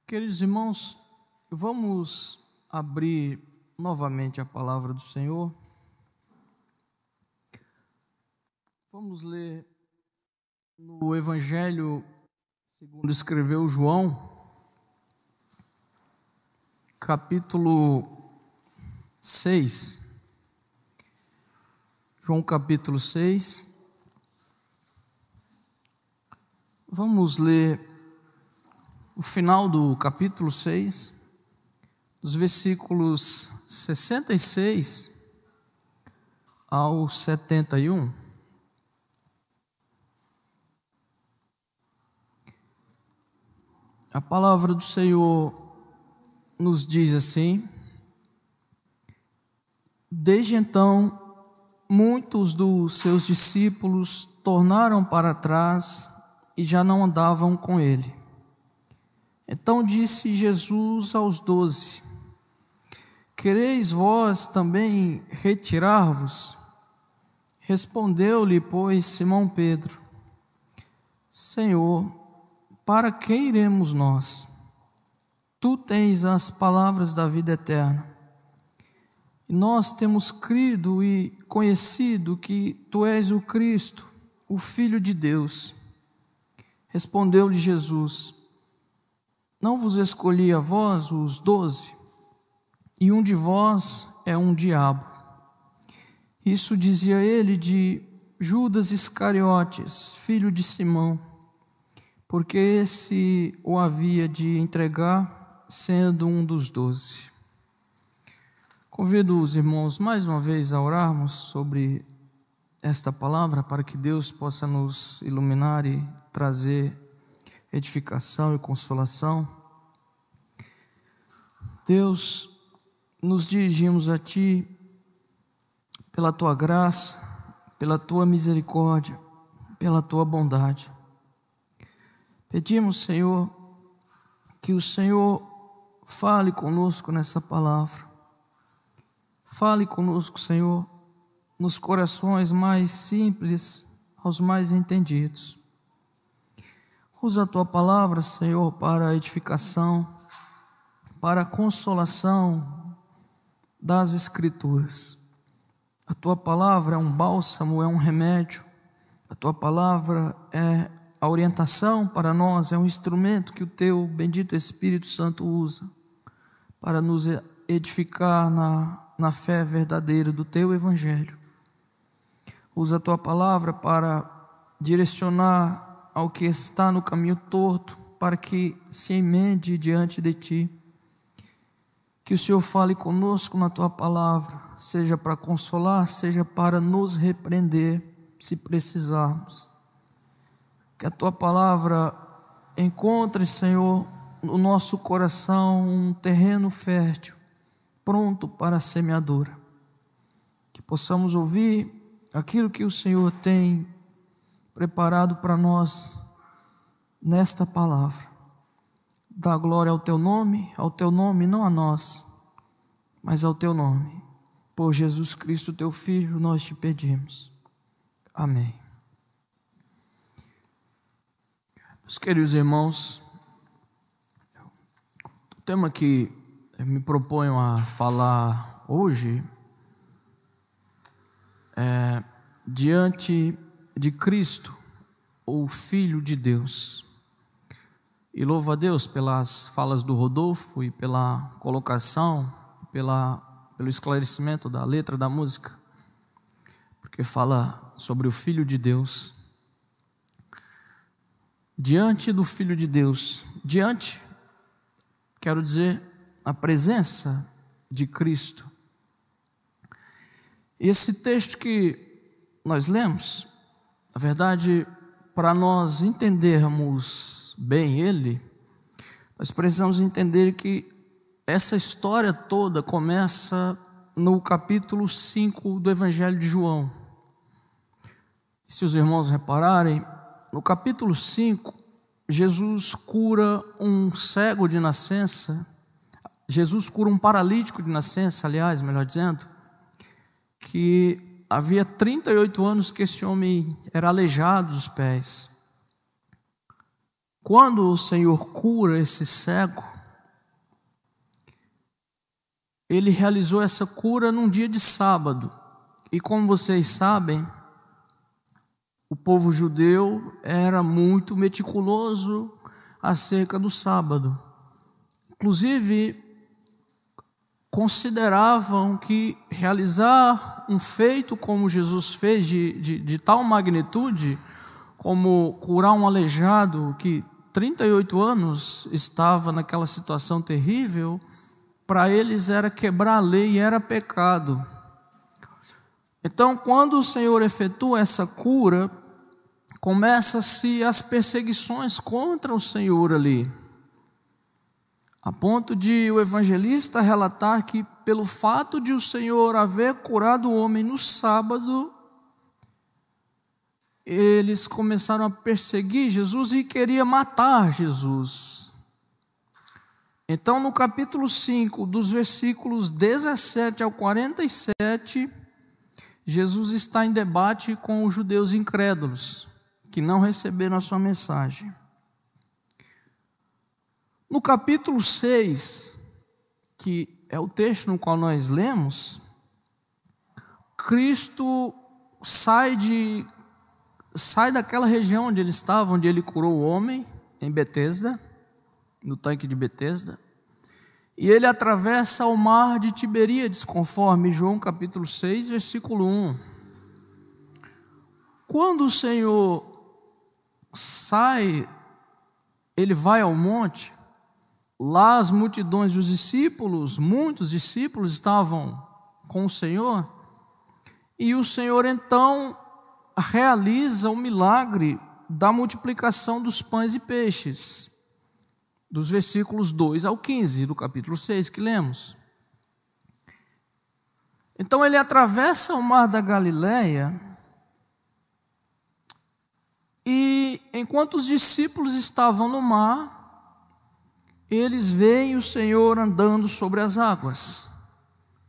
Queridos irmãos, vamos abrir novamente a palavra do Senhor. Vamos ler no Evangelho segundo escreveu João, capítulo 6. João capítulo 6. Vamos ler o final do capítulo 6, dos versículos 66 ao 71. A palavra do Senhor nos diz assim: desde então, muitos dos seus discípulos tornaram para trás e já não andavam com ele. Então disse Jesus aos 12: quereis vós também retirar-vos? Respondeu-lhe, pois, Simão Pedro: Senhor, para que iremos nós? Tu tens as palavras da vida eterna. E nós temos crido e conhecido que tu és o Cristo, o Filho de Deus. Respondeu-lhe Jesus: não vos escolhi a vós, os 12, e um de vós é um diabo. Isso dizia ele de Judas Iscariotes, filho de Simão, porque esse o havia de entregar, sendo um dos 12. Convido os irmãos mais uma vez a orarmos sobre esta palavra, para que Deus possa nos iluminar e trazer edificação e consolação. Deus, nos dirigimos a Ti pela Tua graça, pela Tua misericórdia, pela Tua bondade. Pedimos, Senhor, que o Senhor fale conosco nessa palavra. Fale conosco, Senhor, nos corações mais simples aos mais entendidos. Usa a Tua palavra, Senhor, para a edificação, para a consolação das Escrituras. A Tua palavra é um bálsamo, é um remédio. A Tua palavra é a orientação para nós, é um instrumento que o Teu bendito Espírito Santo usa para nos edificar na fé verdadeira do Teu Evangelho. Usa a Tua palavra para direcionar ao que está no caminho torto, para que se emende diante de Ti. Que o Senhor fale conosco na Tua palavra, seja para consolar, seja para nos repreender, se precisarmos. Que a Tua palavra encontre, Senhor, no nosso coração um terreno fértil, pronto para a semeadura. Que possamos ouvir aquilo que o Senhor tem preparado para nós nesta palavra. Dá glória ao Teu nome não a nós, mas ao Teu nome. Por Jesus Cristo, Teu Filho, nós te pedimos. Amém. Meus queridos irmãos, o tema que eu me proponho a falar hoje é diante de Cristo, o Filho de Deus. E louvo a Deus pelas falas do Rodolfo e pela colocação, pelo esclarecimento da letra da música, porque fala sobre o Filho de Deus. Diante do Filho de Deus, quero dizer, a presença de Cristo. Esse texto que nós lemos, na verdade, para nós entendermos bem ele, nós precisamos entender que essa história toda começa no capítulo 5 do Evangelho de João. Se os irmãos repararem, no capítulo 5, Jesus cura um cego de nascença. Jesus cura um paralítico de nascença, aliás, melhor dizendo, que havia 38 anos que esse homem era aleijado dos pés. Quando o Senhor cura esse cego, ele realizou essa cura num dia de sábado. E como vocês sabem, o povo judeu era muito meticuloso acerca do sábado. Inclusive, consideravam que realizar um feito como Jesus fez, de tal magnitude, como curar um aleijado que 38 anos estava naquela situação terrível, para eles era quebrar a lei e era pecado. Então, quando o Senhor efetua essa cura, começam-se as perseguições contra o Senhor ali, a ponto de o evangelista relatar que, pelo fato de o Senhor haver curado o homem no sábado, eles começaram a perseguir Jesus e queriam matar Jesus. Então, no capítulo 5, dos versículos 17 ao 47, Jesus está em debate com os judeus incrédulos, que não receberam a sua mensagem. No capítulo 6, que é o texto no qual nós lemos, Cristo sai daquela região onde ele estava, onde ele curou o homem, em Betesda, no tanque de Betesda, e ele atravessa o mar de Tiberíades, conforme João capítulo 6, versículo 1. Quando o Senhor sai, ele vai ao monte. Lá as multidões dos discípulos, muitos discípulos estavam com o Senhor, e o Senhor então realiza o milagre da multiplicação dos pães e peixes, dos versículos 2 ao 15 do capítulo 6 que lemos. Então ele atravessa o mar da Galileia, e enquanto os discípulos estavam no mar, eles veem o Senhor andando sobre as águas.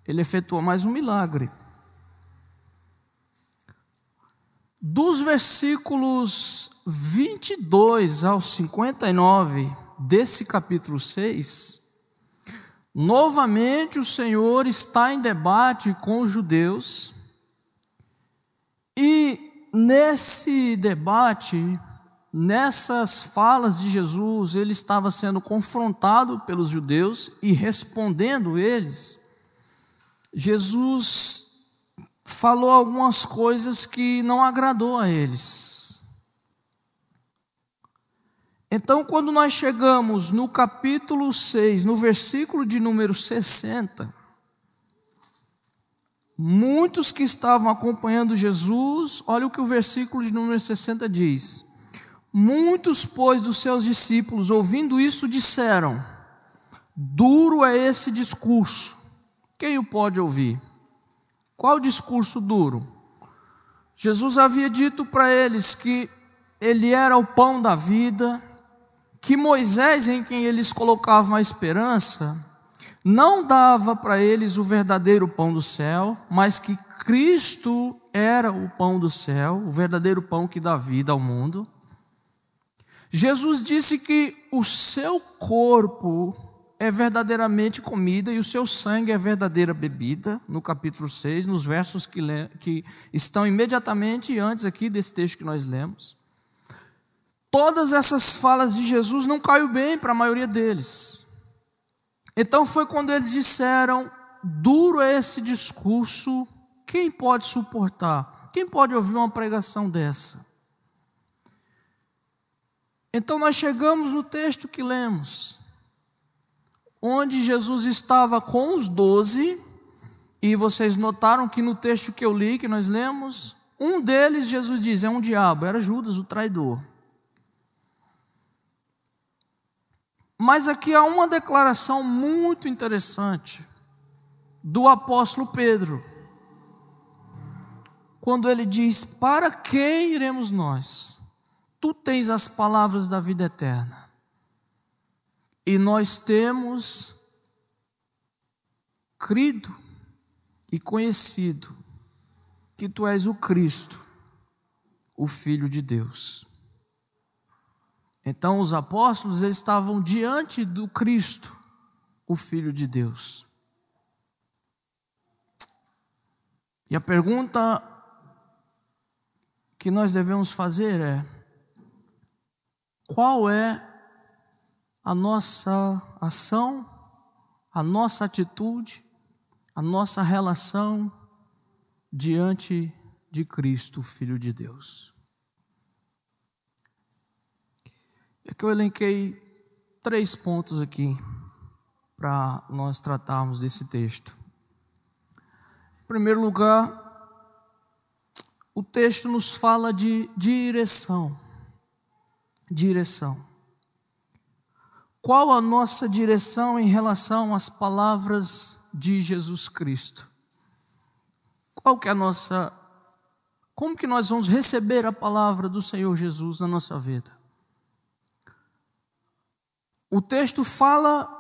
Ele efetua mais um milagre. Dos versículos 22 ao 59 desse capítulo 6, novamente o Senhor está em debate com os judeus, e nesse debate, nessas falas de Jesus, ele estava sendo confrontado pelos judeus e respondendo eles. Jesus falou algumas coisas que não agradou a eles. Então, quando nós chegamos no capítulo 6, no versículo de número 60, muitos que estavam acompanhando Jesus, olha o que o versículo de número 60 diz: muitos, pois, dos seus discípulos, ouvindo isso, disseram: duro é esse discurso, quem o pode ouvir? Qual discurso duro? Jesus havia dito para eles que ele era o pão da vida, que Moisés, em quem eles colocavam a esperança, não dava para eles o verdadeiro pão do céu, mas que Cristo era o pão do céu, o verdadeiro pão que dá vida ao mundo. Jesus disse que o seu corpo é verdadeiramente comida e o seu sangue é verdadeira bebida, no capítulo 6, nos versos que estão imediatamente antes aqui desse texto que nós lemos. Todas essas falas de Jesus não caiu bem para a maioria deles. Então foi quando eles disseram: duro é esse discurso, quem pode suportar? Quem pode ouvir uma pregação dessa? Então nós chegamos no texto que lemos, onde Jesus estava com os 12, e vocês notaram que no texto que eu li, que nós lemos, um deles, Jesus diz, é um diabo, era Judas, o traidor. Mas aqui há uma declaração muito interessante do apóstolo Pedro, quando ele diz: para quem iremos nós? Tu tens as palavras da vida eterna, e nós temos crido e conhecido que tu és o Cristo, o Filho de Deus. Então os apóstolos, eles estavam diante do Cristo, o Filho de Deus. E a pergunta que nós devemos fazer é: qual é a nossa ação, a nossa atitude, a nossa relação diante de Cristo, Filho de Deus? É que eu elenquei 3 pontos aqui para nós tratarmos desse texto. Em primeiro lugar, o texto nos fala de direção. Direção. Qual a nossa direção em relação às palavras de Jesus Cristo? Qual que é a nossa... Como que nós vamos receber a palavra do Senhor Jesus na nossa vida? O texto fala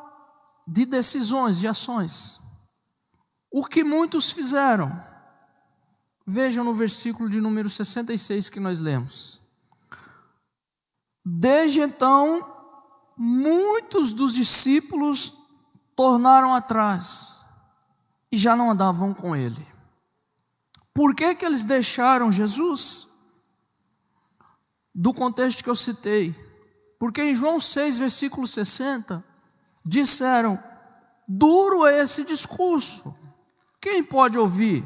de decisões, de ações. O que muitos fizeram. Vejam no versículo de número 66 que nós lemos. Desde então, muitos dos discípulos tornaram atrás e já não andavam com ele. Por que que eles deixaram Jesus? Do contexto que eu citei. Porque em João 6, versículo 60, disseram: duro é esse discurso. Quem pode ouvir?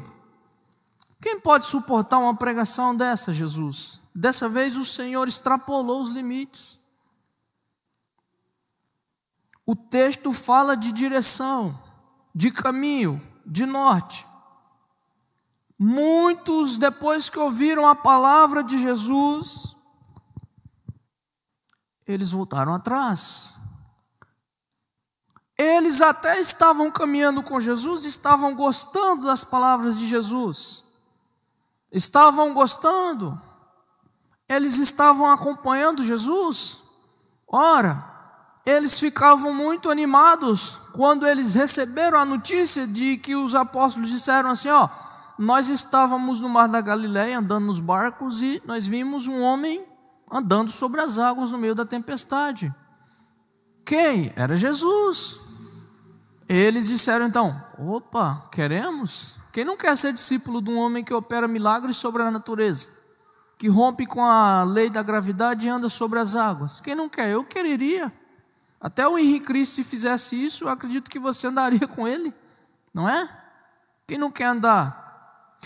Quem pode suportar uma pregação dessa, Jesus? Dessa vez o Senhor extrapolou os limites. O texto fala de direção, de caminho, de norte. Muitos, depois que ouviram a palavra de Jesus, eles voltaram atrás. Eles até estavam caminhando com Jesus, estavam gostando das palavras de Jesus. Estavam gostando. Eles estavam acompanhando Jesus. Ora, eles ficavam muito animados quando eles receberam a notícia de que os apóstolos disseram assim: nós estávamos no mar da Galileia andando nos barcos e nós vimos um homem andando sobre as águas no meio da tempestade. Quem? Era Jesus. Eles disseram então: opa, queremos? Quem não quer ser discípulo de um homem que opera milagres sobre a natureza, que rompe com a lei da gravidade e anda sobre as águas? Quem não quer? Eu quereria. Até o Henrique Cristo, se fizesse isso, eu acredito que você andaria com ele, não é? Quem não quer andar?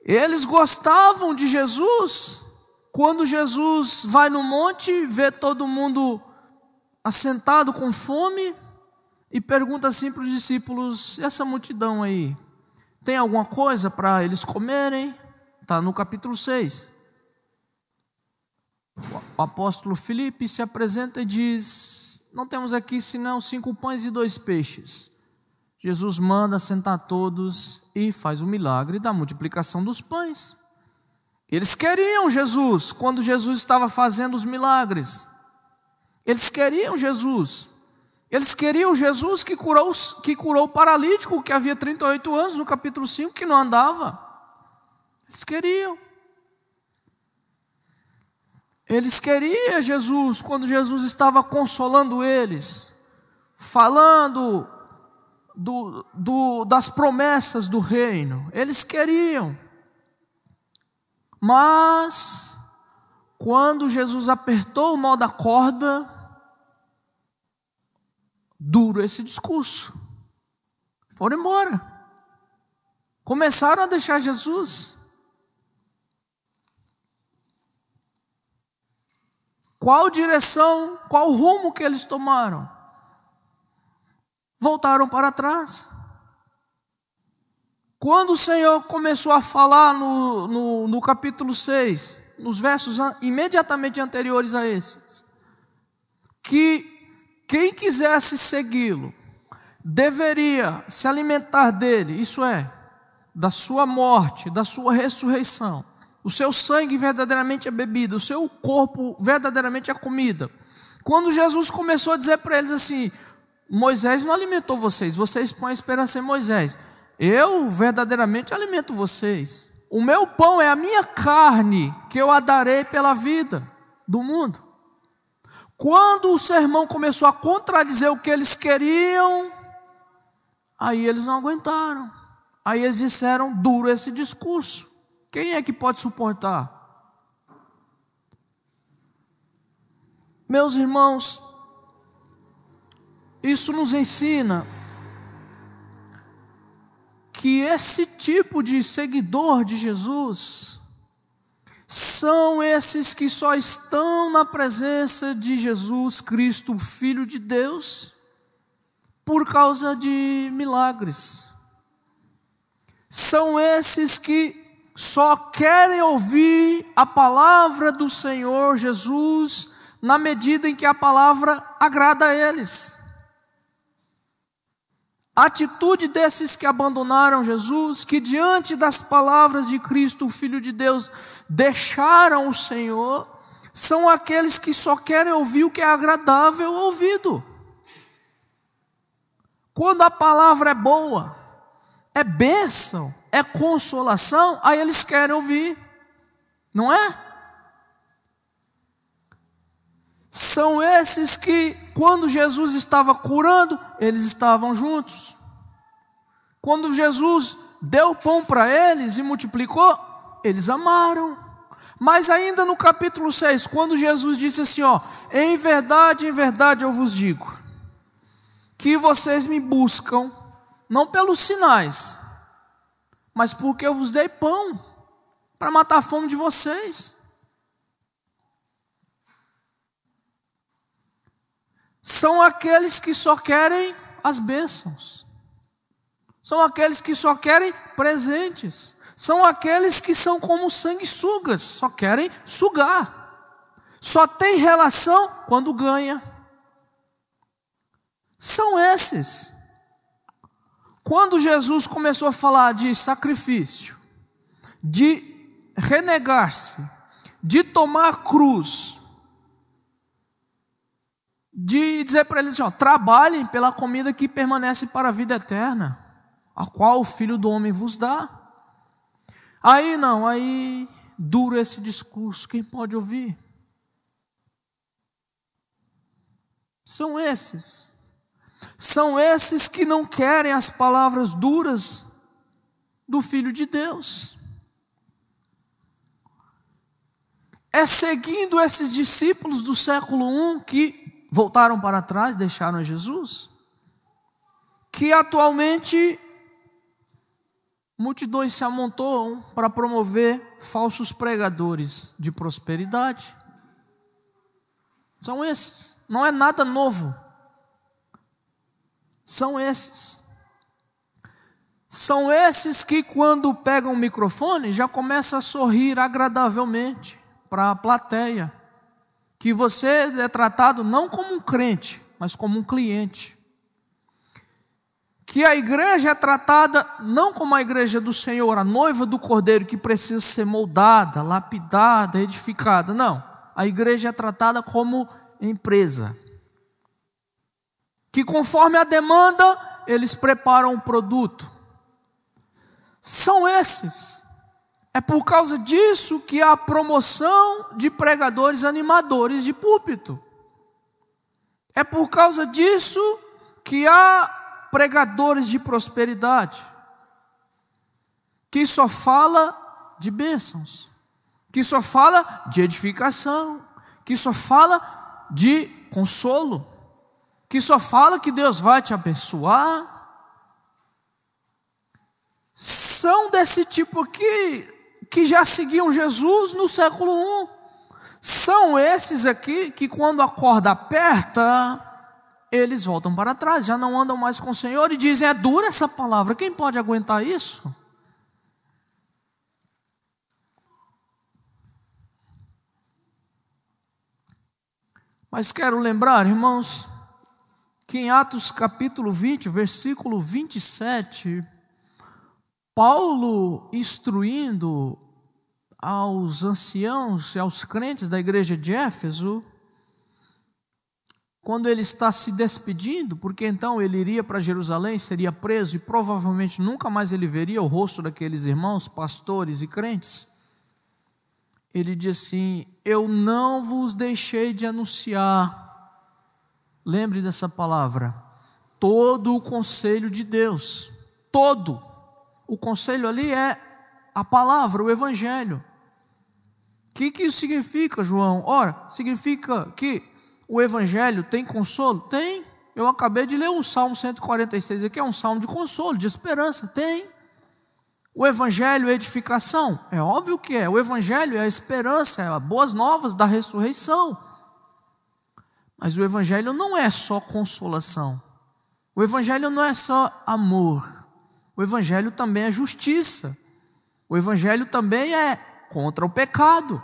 Eles gostavam de Jesus. Quando Jesus vai no monte, vê todo mundo assentado com fome e pergunta assim para os discípulos: essa multidão aí, tem alguma coisa para eles comerem? Está no capítulo 6. O apóstolo Filipe se apresenta e diz: não temos aqui senão 5 pães e 2 peixes. Jesus manda sentar todos e faz o milagre da multiplicação dos pães. Eles queriam Jesus quando Jesus estava fazendo os milagres. Eles queriam Jesus. Eles queriam Jesus que curou o paralítico que havia 38 anos, no capítulo 5, que não andava. Eles queriam. Eles queriam Jesus quando Jesus estava consolando eles, falando das promessas do reino. Eles queriam. Mas, quando Jesus apertou o nó da corda, duro esse discurso. Foram embora. Começaram a deixar Jesus. Qual direção, qual rumo que eles tomaram? Voltaram para trás. Quando o Senhor começou a falar no capítulo 6, nos versos imediatamente anteriores a esses, que quem quisesse segui-lo deveria se alimentar dele, isso é, da sua morte, da sua ressurreição. O seu sangue verdadeiramente é bebida, o seu corpo verdadeiramente é comida. Quando Jesus começou a dizer para eles assim: Moisés não alimentou vocês, vocês põem a esperança em Moisés. Eu verdadeiramente alimento vocês. O meu pão é a minha carne, que eu a darei pela vida do mundo. Quando o sermão começou a contradizer o que eles queriam, aí eles não aguentaram. Aí eles disseram: duro esse discurso, quem é que pode suportar? Meus irmãos, isso nos ensina que esse tipo de seguidor de Jesus são esses que só estão na presença de Jesus Cristo, Filho de Deus, por causa de milagres. São esses que só querem ouvir a palavra do Senhor Jesus na medida em que a palavra agrada a eles. A atitude desses que abandonaram Jesus, que diante das palavras de Cristo, o Filho de Deus, deixaram o Senhor, são aqueles que só querem ouvir o que é agradável ao ouvido. Quando a palavra é boa, é bênção, é consolação, aí eles querem ouvir, não é? São esses que, quando Jesus estava curando, eles estavam juntos. Quando Jesus deu pão para eles e multiplicou, eles amaram. Mas ainda no capítulo 6, quando Jesus disse assim, em verdade eu vos digo, que vocês me buscam, não pelos sinais, mas porque eu vos dei pão, para matar a fome de vocês. São aqueles que só querem as bênçãos. São aqueles que só querem presentes. São aqueles que são como sanguessugas, só querem sugar. Só tem relação quando ganha. São esses. Quando Jesus começou a falar de sacrifício, de renegar-se, de tomar a cruz, de dizer para eles trabalhem pela comida que permanece para a vida eterna, a qual o Filho do Homem vos dá. Aí não, aí duro esse discurso, quem pode ouvir? São esses que não querem as palavras duras do Filho de Deus. É seguindo esses discípulos do século I que voltaram para trás, deixaram Jesus, que atualmente multidões se amontoam para promover falsos pregadores de prosperidade. São esses, não é nada novo. São esses que quando pegam o microfone já começam a sorrir agradavelmente para a plateia. Que você é tratado não como um crente, mas como um cliente. Que a igreja é tratada não como a igreja do Senhor, a noiva do Cordeiro que precisa ser moldada, lapidada, edificada. Não, a igreja é tratada como empresa. Que conforme a demanda, eles preparam o produto. São esses. É por causa disso que há promoção de pregadores animadores de púlpito. É por causa disso que há pregadores de prosperidade, que só fala de bênçãos, que só fala de edificação, que só fala de consolo, que só fala que Deus vai te abençoar. São desse tipo aqui, que já seguiam Jesus no século I. São esses aqui que quando a corda aperta, eles voltam para trás, já não andam mais com o Senhor e dizem, é dura essa palavra, quem pode aguentar isso? Mas quero lembrar, irmãos, que em Atos capítulo 20, versículo 27, Paulo instruindo aos anciãos e aos crentes da igreja de Éfeso, quando ele está se despedindo, porque então ele iria para Jerusalém, seria preso e provavelmente nunca mais ele veria o rosto daqueles irmãos, pastores e crentes, ele diz assim, eu não vos deixei de anunciar, lembre dessa palavra, todo o conselho de Deus, todo. O conselho ali é a palavra, o evangelho. O que isso significa, João? Ora, significa que o evangelho tem consolo? Tem. Eu acabei de ler o Salmo 146 aqui, é um salmo de consolo, de esperança. Tem. O evangelho é edificação? É óbvio que é. O evangelho é a esperança, é as boas novas da ressurreição. Mas o evangelho não é só consolação. O evangelho não é só amor. O evangelho também é justiça. O evangelho também é contra o pecado.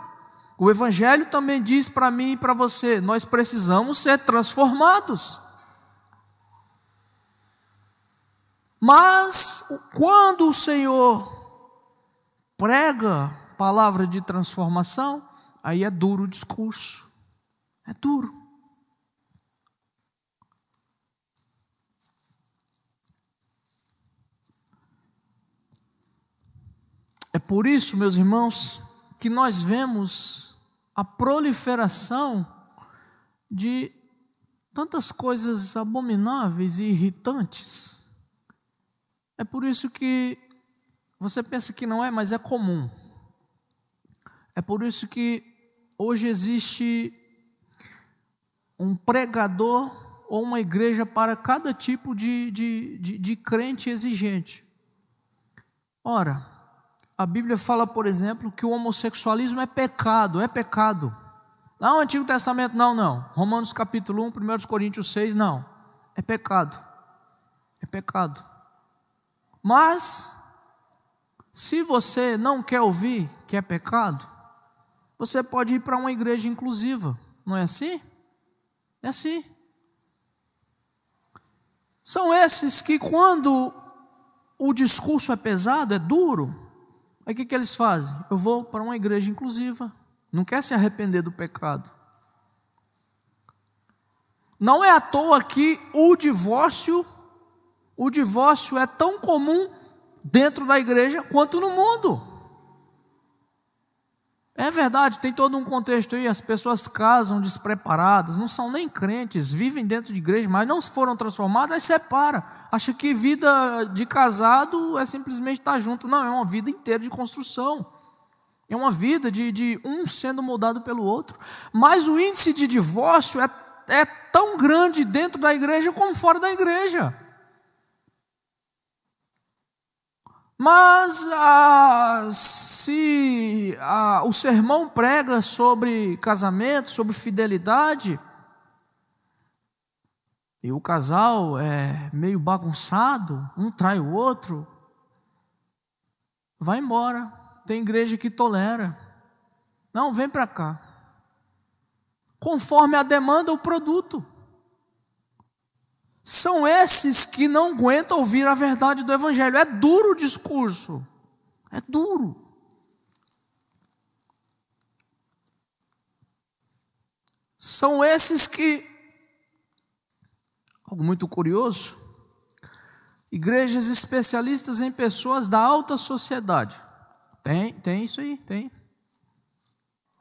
O evangelho também diz para mim e para você: nós precisamos ser transformados. Mas quando o Senhor prega palavra de transformação, aí é duro o discurso. É duro. É por isso, meus irmãos, que nós vemos a proliferação de tantas coisas abomináveis e irritantes. É por isso que você pensa que não é, mas é comum. É por isso que hoje existe um pregador ou uma igreja para cada tipo de crente exigente. Ora, a Bíblia fala, por exemplo, que o homossexualismo é pecado, é pecado. Lá no Antigo Testamento, não. Romanos capítulo 1, 1 Coríntios 6, não. É pecado. É pecado. Mas, se você não quer ouvir que é pecado, você pode ir para uma igreja inclusiva. Não é assim? É assim. São esses que, quando o discurso é pesado, é duro, aí o que eles fazem? Eu vou para uma igreja inclusiva. Não quer se arrepender do pecado. Não é à toa que o divórcio é tão comum dentro da igreja quanto no mundo. É verdade, tem todo um contexto aí. As pessoas casam despreparadas, não são nem crentes, vivem dentro de igreja, mas não foram transformadas, aí separa. Acha que vida de casado é simplesmente estar junto. Não, é uma vida inteira de construção. É uma vida de um sendo moldado pelo outro. Mas o índice de divórcio é tão grande dentro da igreja como fora da igreja. Mas se o sermão prega sobre casamento, sobre fidelidade, e o casal é meio bagunçado, um trai o outro, vai embora. Tem igreja que tolera. Não, vem para cá. Conforme a demanda, o produto. São esses que não aguentam ouvir a verdade do evangelho. É duro o discurso. É duro. São esses que, algo muito curioso, igrejas especialistas em pessoas da alta sociedade. Tem isso aí, tem.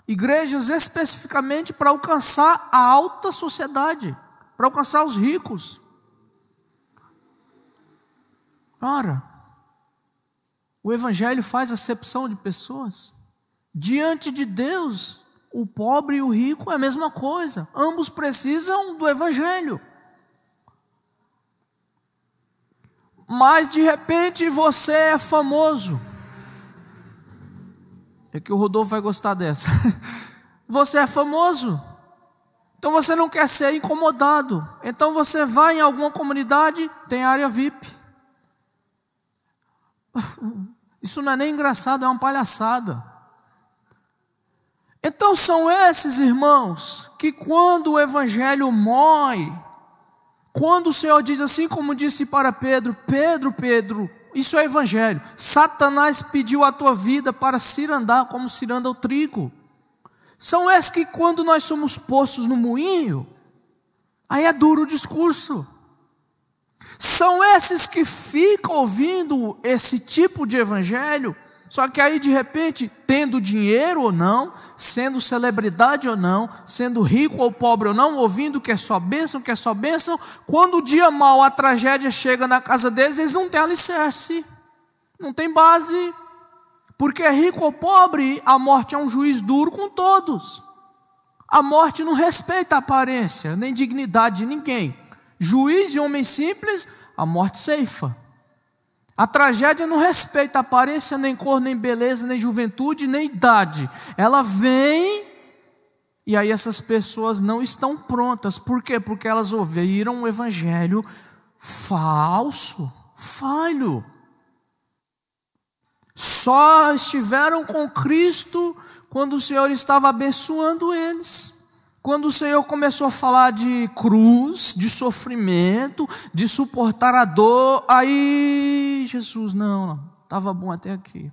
Igrejas especificamente para alcançar a alta sociedade, para alcançar os ricos. Ora, o evangelho faz acepção de pessoas. Diante de Deus, o pobre e o rico é a mesma coisa. Ambos precisam do evangelho. Mas de repente você é famoso. É que o Rodolfo vai gostar dessa. Você é famoso. Então você não quer ser incomodado. Então você vai em alguma comunidade, tem área VIP. Isso não é nem engraçado, é uma palhaçada. Então são esses irmãos que, quando o evangelho mói, quando o Senhor diz assim como disse para Pedro: Pedro, isso é evangelho. Satanás pediu a tua vida para cirandar como ciranda o trigo. São esses que, quando nós somos postos no moinho, aí é duro o discurso. São esses que ficam ouvindo esse tipo de evangelho, só que aí de repente, tendo dinheiro ou não, sendo celebridade ou não, sendo rico ou pobre ou não, ouvindo que é só bênção, quando o dia mau, a tragédia chega na casa deles, eles não têm alicerce. Não tem base, porque é rico ou pobre, a morte é um juiz duro com todos. A morte não respeita a aparência, nem dignidade de ninguém. Juiz e homem simples, a morte ceifa. A tragédia não respeita a aparência, nem cor, nem beleza, nem juventude, nem idade. Ela vem, e aí essas pessoas não estão prontas. Por quê? Porque elas ouviram um evangelho falso, falho. Só estiveram com Cristo quando o Senhor estava abençoando eles. Quando o Senhor começou a falar de cruz, de sofrimento, de suportar a dor, aí Jesus, não, estava bom até aqui.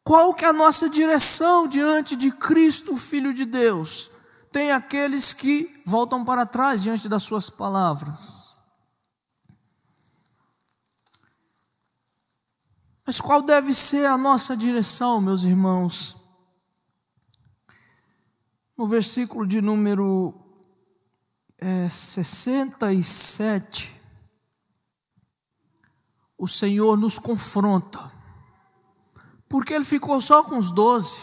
Qual que é a nossa direção diante de Cristo, Filho de Deus? Tem aqueles que voltam para trás diante das suas palavras. Mas qual deve ser a nossa direção, meus irmãos? No versículo de número 67, o Senhor nos confronta, porque Ele ficou só com os 12.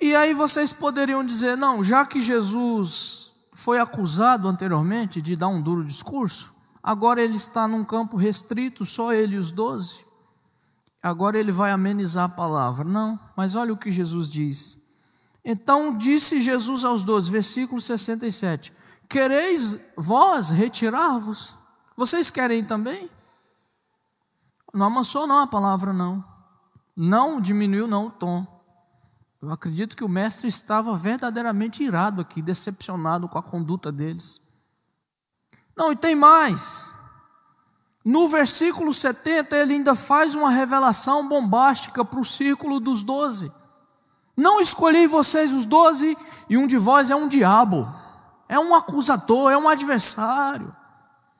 E aí vocês poderiam dizer, não, já que Jesus foi acusado anteriormente de dar um duro discurso, agora Ele está num campo restrito, só Ele e os 12. Agora Ele vai amenizar a palavra. Não, mas olha o que Jesus diz. Então disse Jesus aos 12, versículo 67, quereis vós retirar-vos? Vocês querem também? Não amansou não a palavra, não. Não diminuiu não o tom. Eu acredito que o mestre estava verdadeiramente irado aqui, decepcionado com a conduta deles. Não, e tem mais. No versículo 70 ele ainda faz uma revelação bombástica para o círculo dos 12. Não escolhi vocês os 12 e um de vós é um diabo, é um acusador, é um adversário.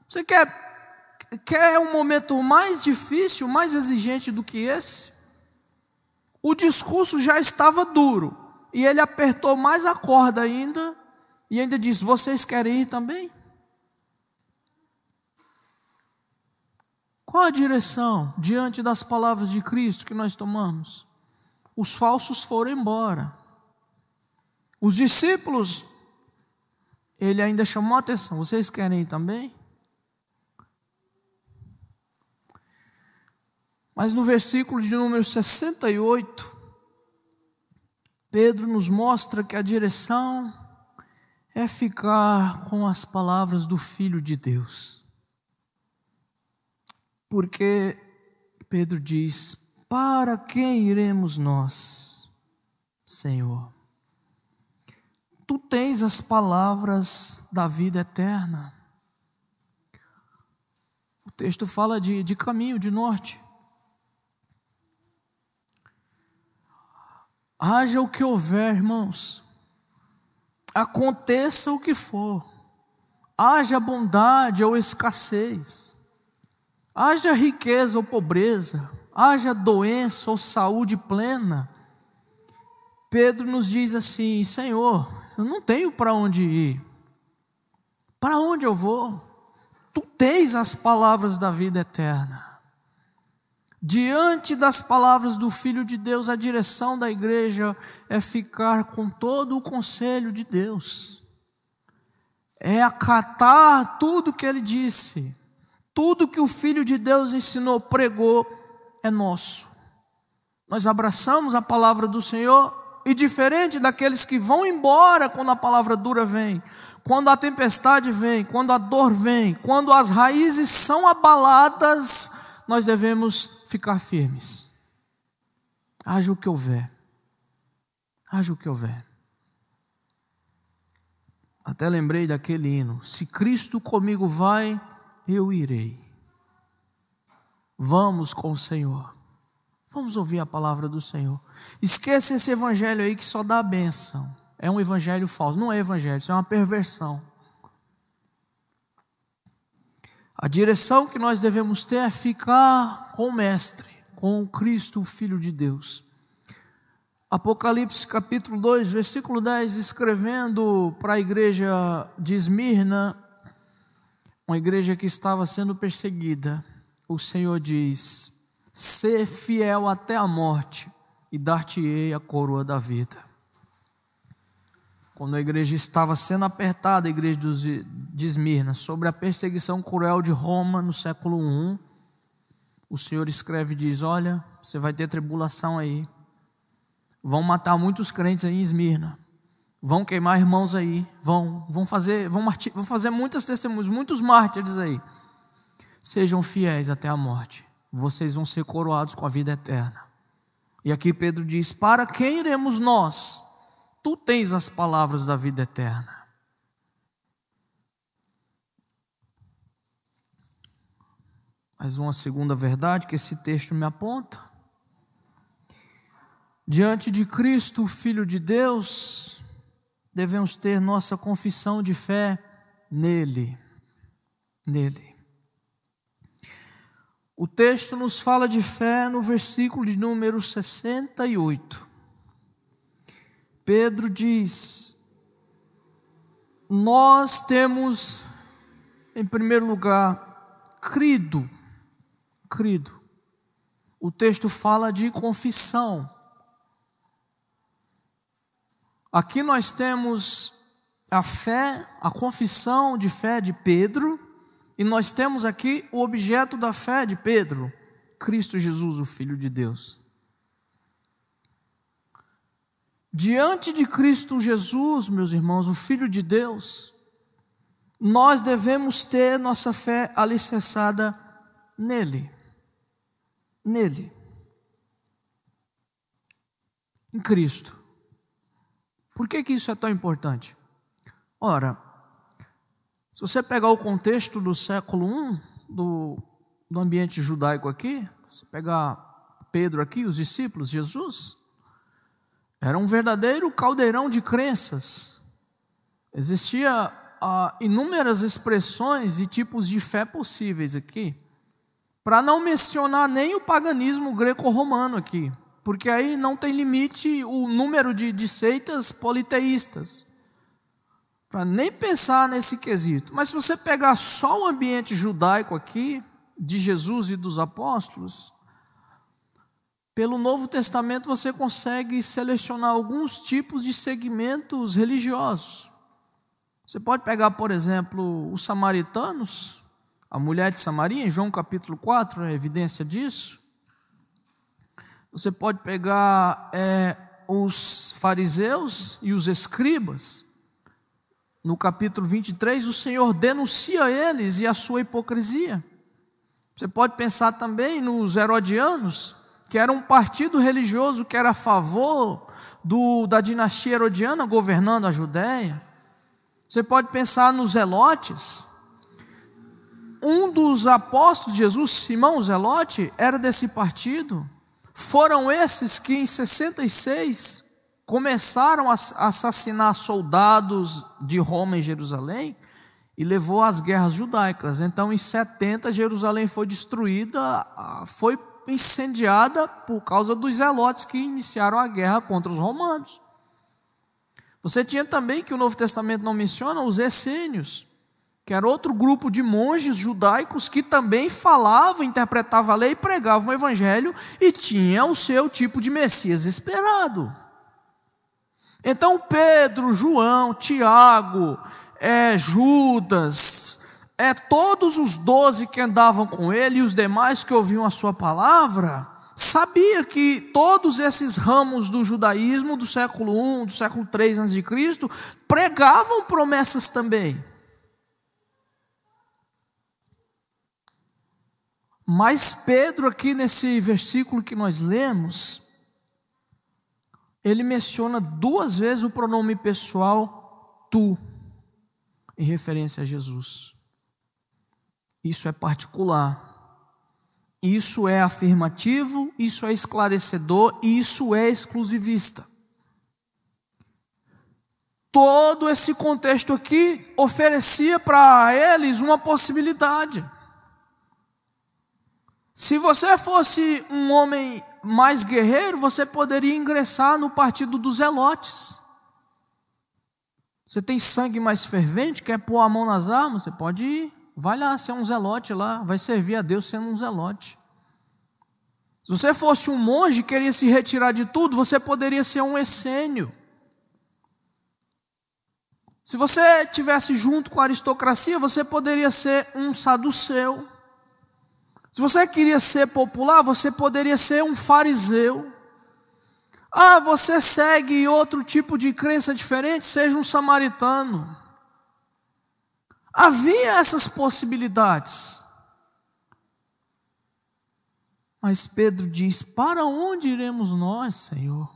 Você quer um momento mais difícil, mais exigente do que esse? O discurso já estava duro e ele apertou mais a corda ainda e ainda disse, vocês querem ir também? Qual a direção diante das palavras de Cristo que nós tomamos? Os falsos foram embora. Os discípulos, ele ainda chamou a atenção. Vocês querem ir também? Mas no versículo de número 68, Pedro nos mostra que a direção é ficar com as palavras do Filho de Deus. Porque Pedro diz, para quem iremos nós, Senhor? Tu tens as palavras da vida eterna. O texto fala de caminho, de norte. Haja o que houver, irmãos, aconteça o que for, haja bondade ou escassez, haja riqueza ou pobreza, haja doença ou saúde plena, Pedro nos diz assim, Senhor, eu não tenho para onde ir, para onde eu vou? Tu tens as palavras da vida eterna. Diante das palavras do Filho de Deus, a direção da igreja é ficar com todo o conselho de Deus, é acatar tudo que Ele disse, tudo que o Filho de Deus ensinou, pregou, é nosso. Nós abraçamos a palavra do Senhor e diferente daqueles que vão embora quando a palavra dura vem, quando a tempestade vem, quando a dor vem, quando as raízes são abaladas, nós devemos ficar firmes. Haja o que houver. Haja o que houver. Até lembrei daquele hino. Se Cristo comigo vai, eu irei. Vamos com o Senhor. Vamos ouvir a palavra do Senhor. Esqueça esse evangelho aí que só dá bênção. É um evangelho falso. Não é evangelho, isso é uma perversão. A direção que nós devemos ter é ficar com o Mestre, com o Cristo, o Filho de Deus. Apocalipse capítulo 2, versículo 10, escrevendo para a igreja de Esmirna, uma igreja que estava sendo perseguida. o Senhor diz: sê fiel até a morte e dar-te-ei a coroa da vida. Quando a igreja estava sendo apertada, a igreja de Esmirna, sobre a perseguição cruel de Roma no século I, o Senhor escreve e diz: olha, você vai ter tribulação aí, vão matar muitos crentes aí em Esmirna, vão queimar irmãos aí, vão fazer muitas testemunhas, muitos mártires aí. Sejam fiéis até a morte, vocês vão ser coroados com a vida eterna. E aqui Pedro diz: para quem iremos nós? Tu tens as palavras da vida eterna. Mas uma segunda verdade que esse texto me aponta: diante de Cristo, o Filho de Deus, devemos ter nossa confissão de fé nele. O texto nos fala de fé no versículo de número 68. Pedro diz: nós temos, em primeiro lugar, crido. O texto fala de confissão. Aqui nós temos a fé, a confissão de fé de Pedro, e nós temos aqui o objeto da fé de Pedro, Cristo Jesus, o Filho de Deus. Diante de Cristo Jesus, meus irmãos, o Filho de Deus, nós devemos ter nossa fé alicerçada nele, em Cristo. Por que isso é tão importante? Ora, se você pegar o contexto do século I, do ambiente judaico aqui, se pegar Pedro aqui, os discípulos, Jesus, era um verdadeiro caldeirão de crenças. Existia inúmeras expressões e tipos de fé possíveis aqui, para não mencionar nem o paganismo greco-romano aqui, porque aí não tem limite o número de seitas politeístas, para nem pensar nesse quesito. Mas se você pegar só o ambiente judaico aqui, de Jesus e dos apóstolos, pelo Novo Testamento você consegue selecionar alguns tipos de segmentos religiosos. Você pode pegar, por exemplo, os samaritanos, a mulher de Samaria, em João capítulo 4, é evidência disso. Você pode pegar os fariseus e os escribas. No capítulo 23, o Senhor denuncia eles e a sua hipocrisia. Você pode pensar também nos herodianos, que era um partido religioso que era a favor da dinastia herodiana governando a Judéia. Você pode pensar nos zelotes. Um dos apóstolos de Jesus, Simão Zelote, era desse partido. Foram esses que em 66 começaram a assassinar soldados de Roma em Jerusalém e levou às guerras judaicas. Então em 70 Jerusalém foi destruída, foi incendiada por causa dos zelotes que iniciaram a guerra contra os romanos. Você tinha também, que o Novo Testamento não menciona, os essênios, que era outro grupo de monges judaicos que também falavam, interpretavam a lei, pregavam o evangelho e tinha o seu tipo de Messias esperado. Então Pedro, João, Tiago, Judas, todos os 12 que andavam com ele e os demais que ouviam a sua palavra, sabia que todos esses ramos do judaísmo do século I, do século III a.C., pregavam promessas também. Mas Pedro aqui nesse versículo que nós lemos, ele menciona 2 vezes o pronome pessoal tu, em referência a Jesus. Isso é particular, isso é afirmativo, isso é esclarecedor, isso é exclusivista. Todo esse contexto aqui oferecia para eles uma possibilidade. Se você fosse um homem mais guerreiro, você poderia ingressar no partido dos zelotes. Você tem sangue mais fervente, quer pôr a mão nas armas, você pode ir. Vai lá ser um zelote lá, vai servir a Deus sendo um zelote. Se você fosse um monge e queria se retirar de tudo, você poderia ser um essênio. Se você estivesse junto com a aristocracia, você poderia ser um saduceu. Se você queria ser popular, você poderia ser um fariseu. Ah, você segue outro tipo de crença diferente, seja um samaritano. Havia essas possibilidades. Mas Pedro diz: para onde iremos nós, Senhor?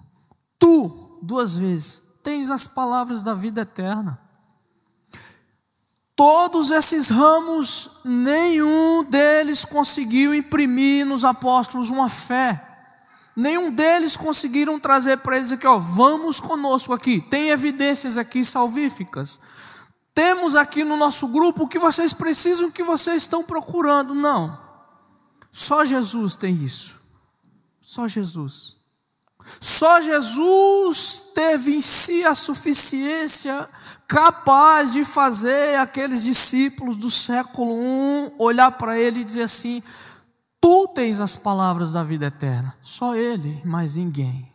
Tu, 2 vezes, tens as palavras da vida eterna. Todos esses ramos, nenhum deles conseguiu imprimir nos apóstolos uma fé. Nenhum deles conseguiram trazer para eles aqui, vamos conosco aqui. Tem evidências aqui salvíficas. Temos aqui no nosso grupo o que vocês precisam, o que vocês estão procurando. Não. Só Jesus tem isso. Só Jesus. Só Jesus teve em si a suficiência capaz de fazer aqueles discípulos do século I olhar para ele e dizer assim: tu tens as palavras da vida eterna. Só ele, mais ninguém.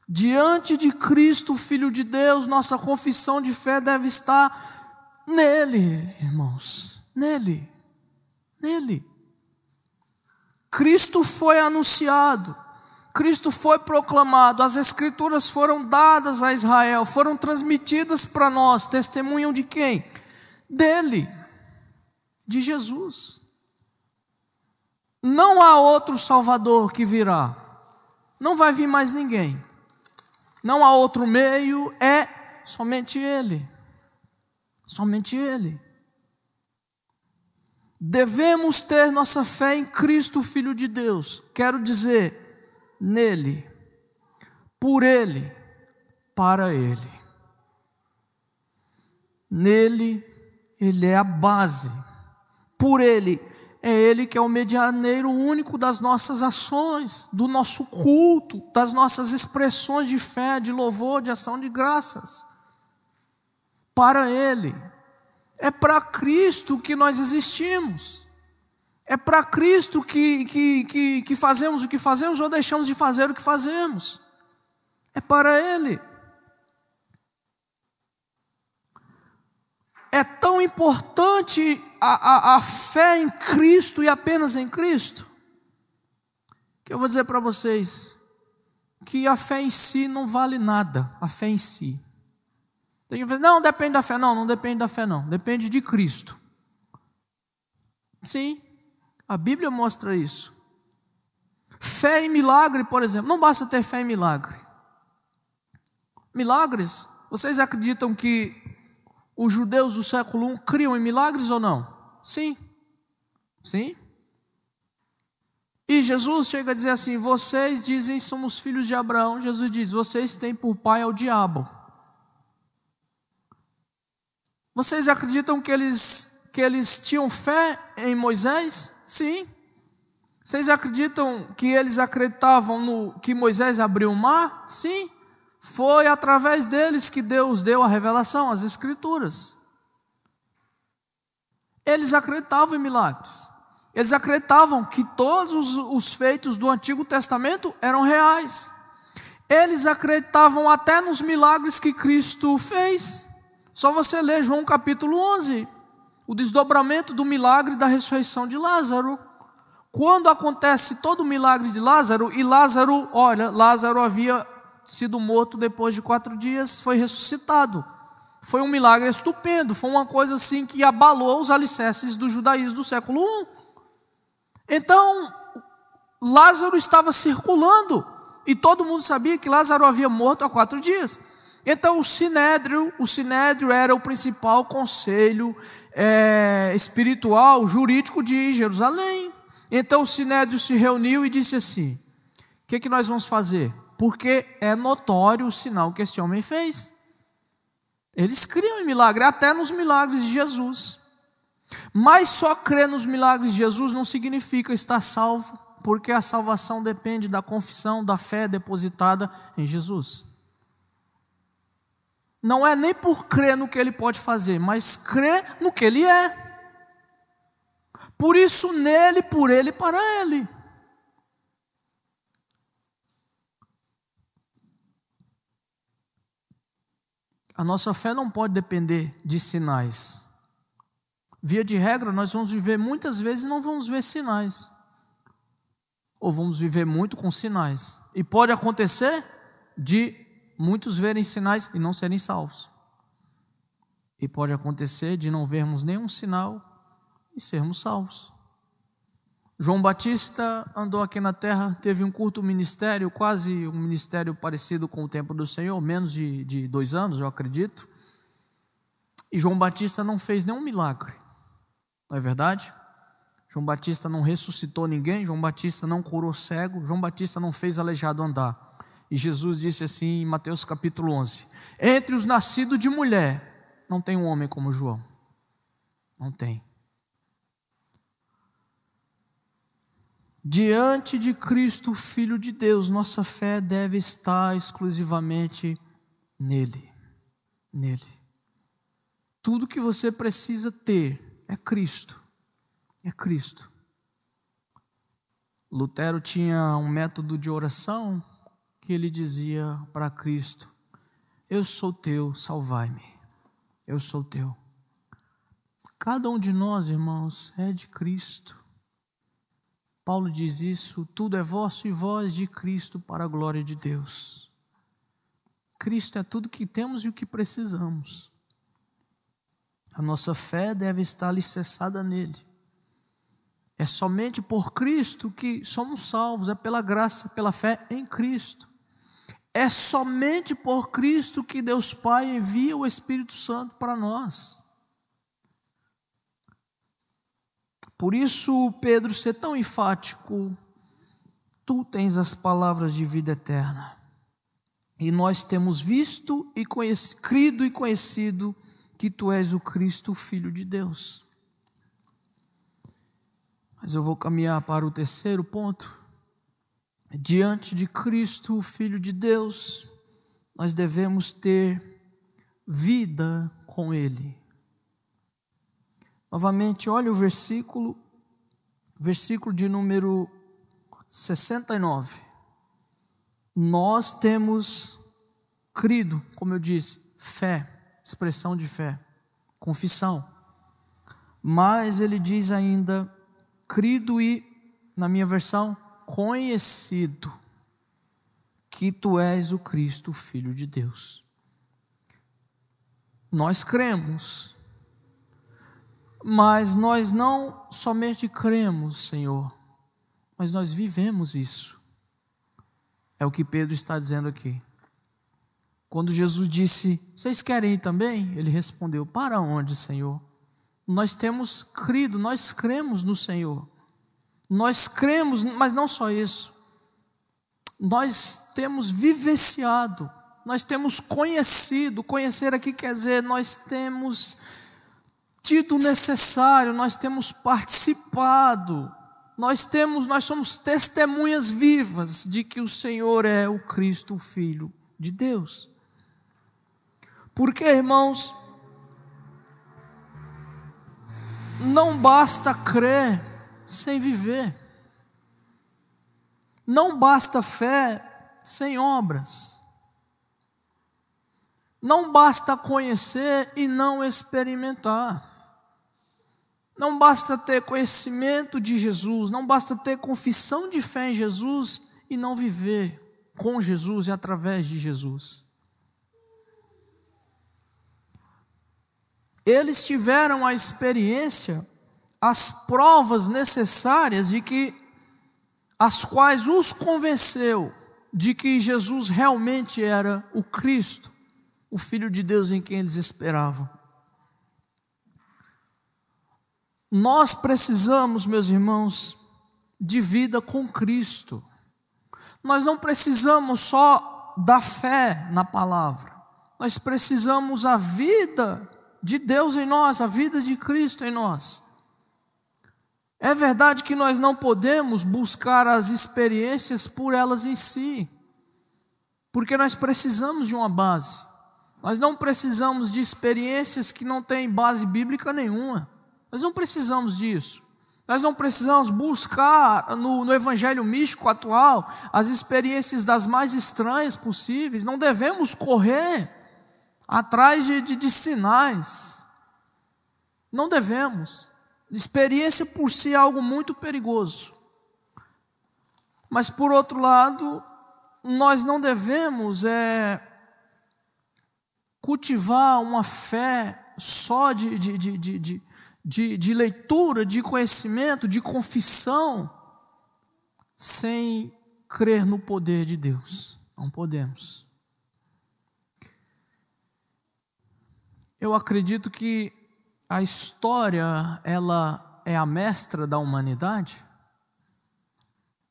Diante de Cristo, Filho de Deus, nossa confissão de fé deve estar nele, irmãos. Nele. Nele. Cristo foi anunciado. Cristo foi proclamado. As Escrituras foram dadas a Israel. Foram transmitidas para nós. Testemunham de quem? Dele. De Jesus. Não há outro Salvador que virá. Não vai vir mais ninguém. Não há outro meio, é somente Ele. Somente Ele. Devemos ter nossa fé em Cristo, Filho de Deus. Quero dizer, nele, por Ele, para Ele. Nele, Ele é a base. Por Ele, é Ele que é o medianeiro único das nossas ações, do nosso culto, das nossas expressões de fé, de louvor, de ação de graças. Para Ele. É para Cristo que nós existimos. É para Cristo que fazemos o que fazemos ou deixamos de fazer o que fazemos. É para Ele. É tão importante a fé em Cristo e apenas em Cristo, que eu vou dizer para vocês que a fé em si não vale nada. A fé em si. Tem que dizer, não, depende da fé. Não, não depende da fé não. Depende de Cristo. Sim, a Bíblia mostra isso. Fé em milagre, por exemplo. Não basta ter fé em milagre. Milagres, vocês acreditam que os judeus do século I criam em milagres ou não? Sim. Sim. E Jesus chega a dizer assim: vocês dizem somos filhos de Abraão. Jesus diz: vocês têm por pai ao diabo. Vocês acreditam que eles tinham fé em Moisés? Sim. Vocês acreditam que eles acreditavam que Moisés abriu o mar? Sim. Foi através deles que Deus deu a revelação, as Escrituras. Eles acreditavam em milagres. Eles acreditavam que todos os feitos do Antigo Testamento eram reais. Eles acreditavam até nos milagres que Cristo fez. Só você ler João capítulo 11, o desdobramento do milagre da ressurreição de Lázaro. Quando acontece todo o milagre de Lázaro, e Lázaro, olha, Lázaro havia sido morto depois de 4 dias, foi ressuscitado. Foi um milagre estupendo, foi uma coisa assim que abalou os alicerces do judaísmo do século I. Então, Lázaro estava circulando, e todo mundo sabia que Lázaro havia morto há 4 dias. Então o Sinédrio era o principal conselho espiritual, jurídico de Jerusalém. Então o Sinédrio se reuniu e disse assim: o que nós vamos fazer? Porque é notório o sinal que esse homem fez. Eles criam em milagre, até nos milagres de Jesus. Mas só crer nos milagres de Jesus não significa estar salvo, porque a salvação depende da confissão, da fé depositada em Jesus. não é nem por crer no que Ele pode fazer, mas crer no que Ele é. Por isso, nele, por Ele e para Ele. A nossa fé não pode depender de sinais. Via de regra, nós vamos viver muitas vezes e não vamos ver sinais. Ou vamos viver muito com sinais. E pode acontecer de muitos verem sinais e não serem salvos. E pode acontecer de não vermos nenhum sinal e sermos salvos. João Batista andou aqui na terra, teve um curto ministério, quase um ministério parecido com o tempo do Senhor, menos de 2 anos, eu acredito. E João Batista não fez nenhum milagre, não é verdade? João Batista não ressuscitou ninguém, João Batista não curou cego, João Batista não fez aleijado andar. E Jesus disse assim em Mateus capítulo 11: entre os nascidos de mulher, não tem um homem como João. Não tem. Diante de Cristo, Filho de Deus, nossa fé deve estar exclusivamente nele. Nele. Tudo que você precisa ter é Cristo. É Cristo. Lutero tinha um método de oração que ele dizia para Cristo: eu sou teu, salvai-me. Eu sou teu. Cada um de nós, irmãos, é de Cristo. Paulo diz isso: tudo é vosso e vós de Cristo para a glória de Deus. Cristo é tudo que temos e o que precisamos. A nossa fé deve estar alicerçada nele. É somente por Cristo que somos salvos, é pela graça, pela fé em Cristo. É somente por Cristo que Deus Pai envia o Espírito Santo para nós. Por isso, Pedro ser tão enfático: tu tens as palavras de vida eterna. E nós temos visto e crido e conhecido que tu és o Cristo, Filho de Deus. Mas eu vou caminhar para o terceiro ponto. Diante de Cristo, Filho de Deus, nós devemos ter vida com Ele. Novamente, olha o versículo de número 69. Nós temos crido, como eu disse, fé, expressão de fé, confissão. Mas ele diz ainda, crido e, na minha versão, conhecido que tu és o Cristo, Filho de Deus. Nós cremos, mas nós não somente cremos, Senhor, mas nós vivemos isso. É o que Pedro está dizendo aqui. Quando Jesus disse: vocês querem ir também? Ele respondeu: para onde, Senhor? Nós temos crido, nós cremos no Senhor. Nós cremos, mas não só isso. Nós temos vivenciado, nós temos conhecido. Conhecer aqui quer dizer, nós temos tido o necessário, nós temos participado, nós somos testemunhas vivas de que o Senhor é o Cristo, o Filho de Deus. Porque, irmãos, não basta crer sem viver. Não basta fé sem obras. Não basta conhecer e não experimentar. Não basta ter conhecimento de Jesus, não basta ter confissão de fé em Jesus e não viver com Jesus e através de Jesus. Eles tiveram a experiência, as provas necessárias as quais os convenceu de que Jesus realmente era o Cristo, o Filho de Deus em quem eles esperavam. Nós precisamos, meus irmãos, de vida com Cristo. Nós não precisamos só da fé na palavra. Nós precisamos a vida de Deus em nós, a vida de Cristo em nós. É verdade que nós não podemos buscar as experiências por elas em si, porque nós precisamos de uma base. Nós não precisamos de experiências que não têm base bíblica nenhuma. Nós não precisamos disso. Nós não precisamos buscar no evangelho místico atual as experiências das mais estranhas possíveis. Não devemos correr atrás de sinais. Não devemos. Experiência por si é algo muito perigoso. Mas por outro lado, nós não devemos cultivar uma fé só de leitura, de conhecimento, de confissão, sem crer no poder de Deus. Não podemos. Eu acredito que a história, ela é a mestra da humanidade.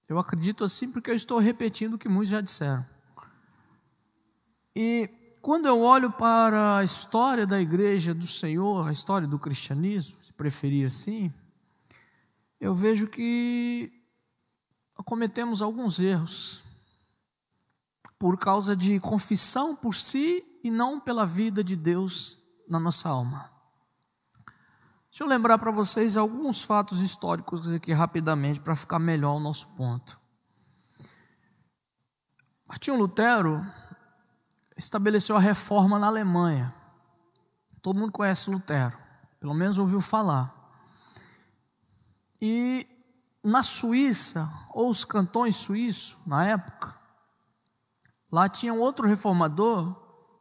Eu acredito assim porque eu estou repetindo o que muitos já disseram. E quando eu olho para a história da igreja do Senhor, a história do cristianismo, se preferir assim, eu vejo que cometemos alguns erros por causa de confissão por si e não pela vida de Deus na nossa alma. Deixa eu lembrar para vocês alguns fatos históricos aqui rapidamente para ficar melhor o nosso ponto. Martinho Lutero estabeleceu a reforma na Alemanha. Todo mundo conhece Lutero, pelo menos ouviu falar. E na Suíça, ou os cantões suíços, na época, lá tinha um outro reformador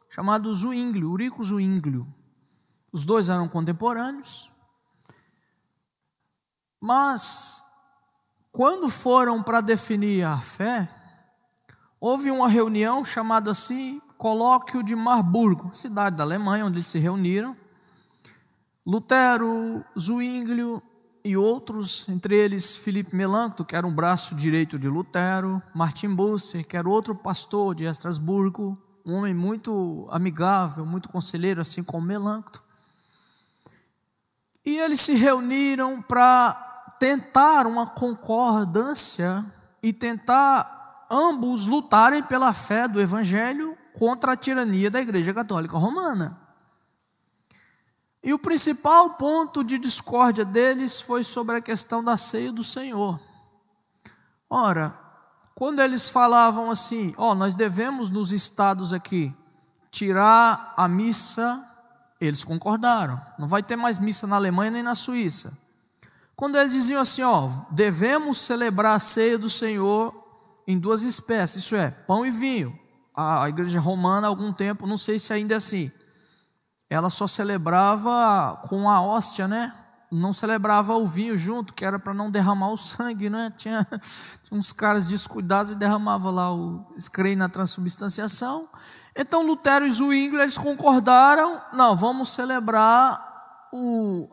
chamado Zwinglio, Ulrico Zwinglio. Os dois eram contemporâneos. Mas, quando foram para definir a fé, houve uma reunião chamada assim, Colóquio de Marburgo, cidade da Alemanha, onde eles se reuniram. Lutero, Zwinglio e outros, entre eles Philipp Melanchthon, que era um braço direito de Lutero, Martin Bucer, que era outro pastor de Estrasburgo, um homem muito amigável, muito conselheiro, assim como Melanchthon. E eles se reuniram para tentar uma concordância e tentar ambos lutarem pela fé do Evangelho contra a tirania da Igreja Católica Romana. E o principal ponto de discórdia deles foi sobre a questão da ceia do Senhor. Ora, quando eles falavam assim, nós devemos nos estados aqui tirar a missa, eles concordaram. Não vai ter mais missa na Alemanha nem na Suíça. Quando eles diziam assim, devemos celebrar a ceia do Senhor em duas espécies, isso é, pão e vinho. A Igreja Romana, há algum tempo, não sei se ainda é assim, ela só celebrava com a hóstia, né? Não celebrava o vinho junto, que era para não derramar o sangue, né? Tinha uns caras descuidados e derramavam lá eles creem na transubstanciação. Então Lutero e Zwinglio, eles concordaram, não, vamos celebrar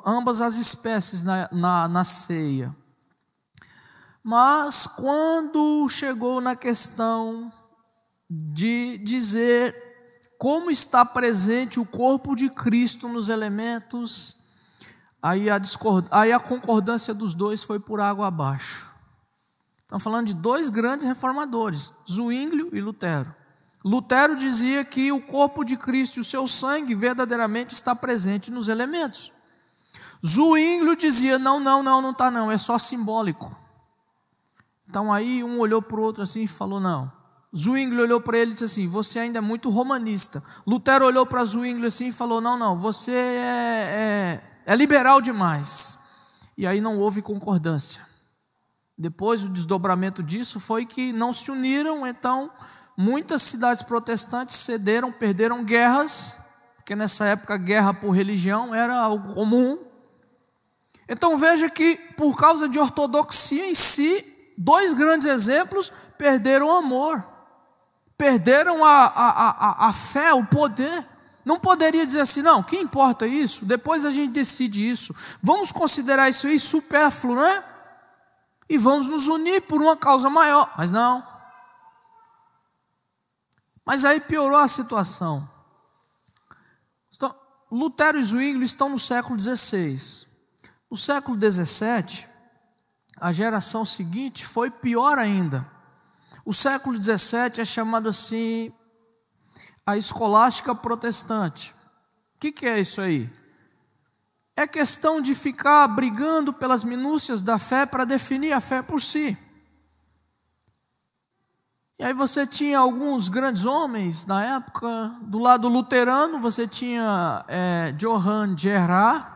ambas as espécies na ceia. Mas quando chegou na questão de dizer como está presente o corpo de Cristo nos elementos, aí a concordância dos dois foi por água abaixo. Estamos falando de dois grandes reformadores, Zwinglio e Lutero. Lutero dizia que o corpo de Cristo e o seu sangue verdadeiramente está presente nos elementos. Zwinglio dizia, não está não, é só simbólico. Então aí um olhou para o outro assim e falou, não. Zwinglio olhou para ele e disse assim, você ainda é muito romanista. Lutero olhou para Zwinglio assim e falou, não, você é liberal demais. E aí não houve concordância. Depois o desdobramento disso foi que não se uniram, então muitas cidades protestantes cederam, perderam guerras, porque nessa época a guerra por religião era algo comum. Então veja que por causa de ortodoxia em si, dois grandes exemplos perderam o amor, perderam a fé, o poder. Não poderia dizer assim, não, que importa isso? Depois a gente decide isso. Vamos considerar isso aí supérfluo, né? E vamos nos unir por uma causa maior. Mas não. Mas aí piorou a situação. Lutero e Zwinglio estão no século XVI. No século XVII, a geração seguinte foi pior ainda. O século XVII é chamado assim, a escolástica protestante. O que é isso aí? É questão de ficar brigando pelas minúcias da fé para definir a fé por si. E aí você tinha alguns grandes homens na época. Do lado luterano você tinha Johann Gerhard,